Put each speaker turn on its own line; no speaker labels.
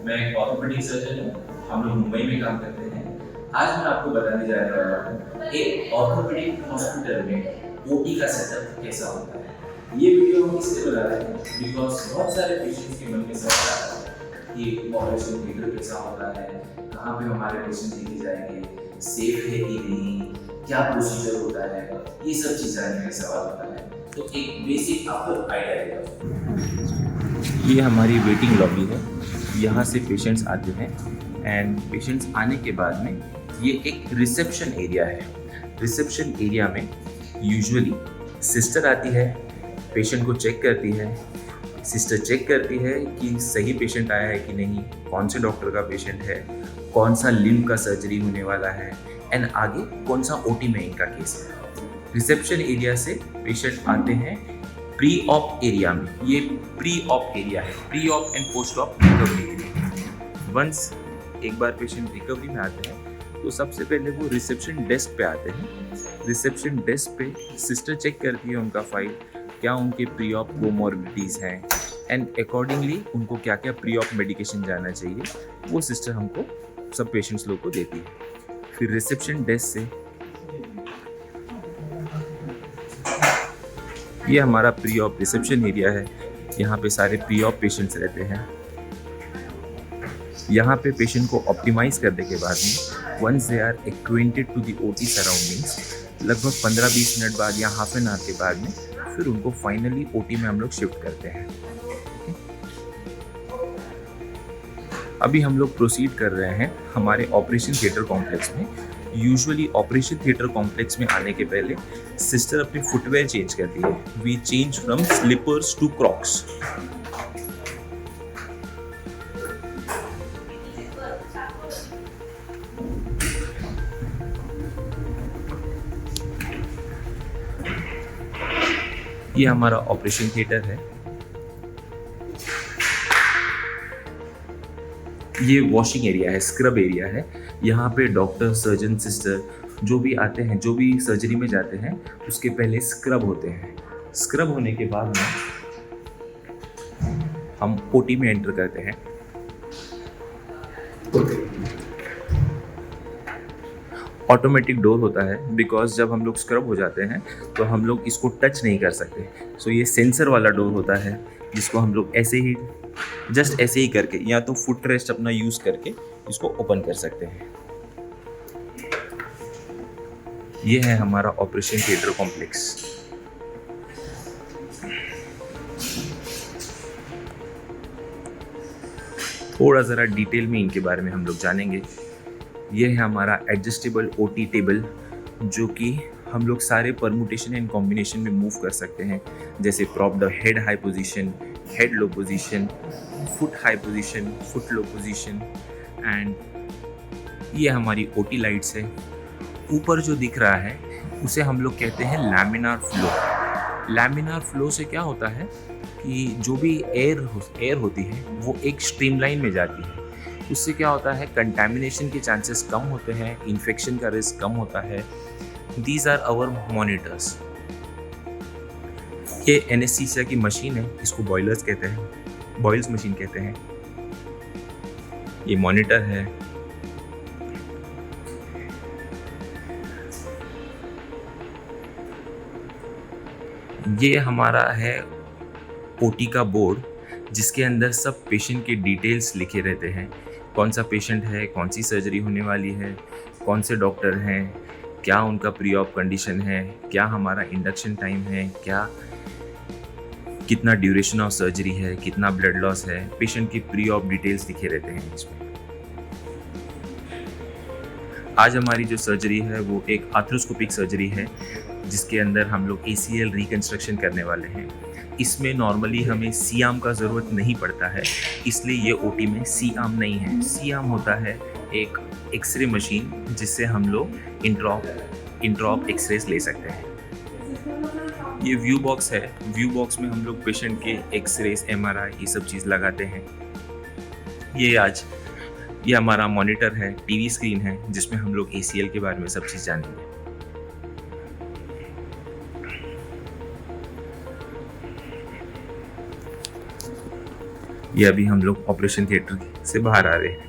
मैं एक orthopaedic surgeon हूँ। हम लोग मुंबई में काम करते हैं। आज मैं आपको बताने जाने वाला हूँ एक ऑर्थोपेडिक हॉस्पिटल में ओटी का सेटअप कैसा होता है। ये वीडियो हम इसलिए बना रहे हैं बिकॉज बहुत सारे पेशेंट्स के मन में सवाल आता है कि ऑपरेशन थिएटर कैसा होता है, कहाँ पे हमारे पेशेंट लेके जाएंगे, सेफ है कि नहीं, क्या प्रोसीजर होता है, ये सब चीज़ जानने का सवाल होता है। तो एक बेसिक आपको आइडिया देगा। ये हमारी वेटिंग लॉबी है। यहाँ से पेशेंट्स आते हैं एंड पेशेंट्स आने के बाद में ये एक रिसेप्शन एरिया है। रिसेप्शन एरिया में यूजुअली सिस्टर आती है, पेशेंट को चेक करती है। सिस्टर चेक करती है कि सही पेशेंट आया है कि नहीं, कौन से डॉक्टर का पेशेंट है, कौन सा लिम्ब का सर्जरी होने वाला है एंड आगे कौन सा ओटी में इनका केस है। रिसेप्शन एरिया से पेशेंट आते हैं प्री ऑप एरिया में। ये प्री ऑप एरिया है, pre op and post op recovery area. Once एक बार पेशेंट रिकवरी में आते हैं तो सबसे पहले वो रिसेप्शन डेस्क पे आते हैं। रिसेप्शन डेस्क पे सिस्टर चेक करती है उनका फाइल, क्या उनके प्री ऑप कोमॉर्बिडिटीज़ हैं एंड अकॉर्डिंगली उनको क्या क्या प्री ऑप मेडिकेशन जाना चाहिए वो सिस्टर हमको सब पेशेंट्स लोग को देती है। फिर रिसेप्शन डेस्क से ये हमारा प्री ऑप रिसेप्शन एरिया है। यहाँ पे सारे प्री ऑप पेशेंट्स रहते हैं। यहाँ पे पेशेंट को ऑप्टिमाइज करने के बाद में once they are acquainted to the OT surroundings, लगभग 15-20 मिनट बाद या हाफ एन आवर के बाद में फिर उनको फाइनली ओटी में हम लोग शिफ्ट करते हैं। अभी हम लोग प्रोसीड कर रहे हैं हमारे ऑपरेशन थिएटर कॉम्प्लेक्स में। यूजुअली ऑपरेशन थिएटर कॉम्प्लेक्स में आने के पहले सिस्टर अपनी फुटवेयर चेंज करती है। We change from slippers to crocs. ये हमारा ऑपरेशन थिएटर है। ये वॉशिंग एरिया है, स्क्रब एरिया है। यहाँ पे डॉक्टर, सर्जन, सिस्टर जो भी आते हैं, जो भी सर्जरी में जाते हैं, उसके पहले स्क्रब होते हैं। स्क्रब होने के बाद में हम ओटी में एंटर करते हैं। ऑटोमेटिक डोर होता है बिकॉज जब हम लोग स्क्रब हो जाते हैं तो हम लोग इसको टच नहीं कर सकते। सो ये सेंसर वाला डोर होता है जिसको हम लोग ऐसे ही, जस्ट ऐसे ही करके या तो फुट रेस्ट अपना यूज़ करके इसको ओपन कर सकते हैं। ये है हमारा ऑपरेशन थिएटर कॉम्प्लेक्स। थोड़ा ज़रा डिटेल में इनके बारे में हम लोग जानेंगे। ये है हमारा एडजस्टेबल ओटी टेबल, जो कि हम लोग सारे परमुटेशन एंड कॉम्बिनेशन में मूव कर सकते हैं, जैसे prop the head high position, head low position, foot high position, foot low position. And ये हमारी ओटी लाइट्स है। ऊपर जो दिख रहा है उसे हम लोग कहते हैं लैमिनार फ्लो। लैमिनार फ्लो से क्या होता है कि जो भी एयर होती है वो एक स्ट्रीमलाइन में जाती है। उससे क्या होता है, कंटैमिनेशन के चांसेस कम होते हैं, इन्फेक्शन का रिस्क कम होता है। These are our monitors. ये एनेस्थीसिया की मशीन है, इसको बॉयलर्स कहते हैं, बॉयल्स मशीन कहते हैं। ये मॉनिटर है। ये हमारा है ओटी का बोर्ड, जिसके अंदर सब पेशेंट के डिटेल्स लिखे रहते हैं। कौन सा पेशेंट है, कौन सी सर्जरी होने वाली है, कौन से डॉक्टर हैं, क्या उनका प्री ऑप कंडीशन है, क्या हमारा इंडक्शन टाइम है, क्या कितना ड्यूरेशन ऑफ सर्जरी है, कितना ब्लड लॉस है, पेशेंट की प्री ऑप डिटेल्स लिखे रहते हैं इसमें। आज हमारी जो सर्जरी है वो एक आर्थ्रोस्कोपिक सर्जरी है, जिसके अंदर हम लोग ACL रिकंस्ट्रक्शन करने वाले हैं। इसमें नॉर्मली हमें सी आर्म का ज़रूरत नहीं पड़ता है, इसलिए ये ओटी में सी आर्म नहीं है। सी आर्म होता है एक एक्सरे मशीन, जिससे हम लोग इंट्रॉप एक्सरेज ले सकते हैं। ये व्यू बॉक्स है। व्यू बॉक्स में हम लोग पेशेंट के एक्सरेज, MRI ये सब चीज़ लगाते हैं। ये हमारा मॉनिटर है, टीवी स्क्रीन है, जिसमें हम लोग ACL के बारे में सब चीज़ जानेंगे।
ये अभी हम लोग ऑपरेशन थिएटर से बाहर आ रहे हैं।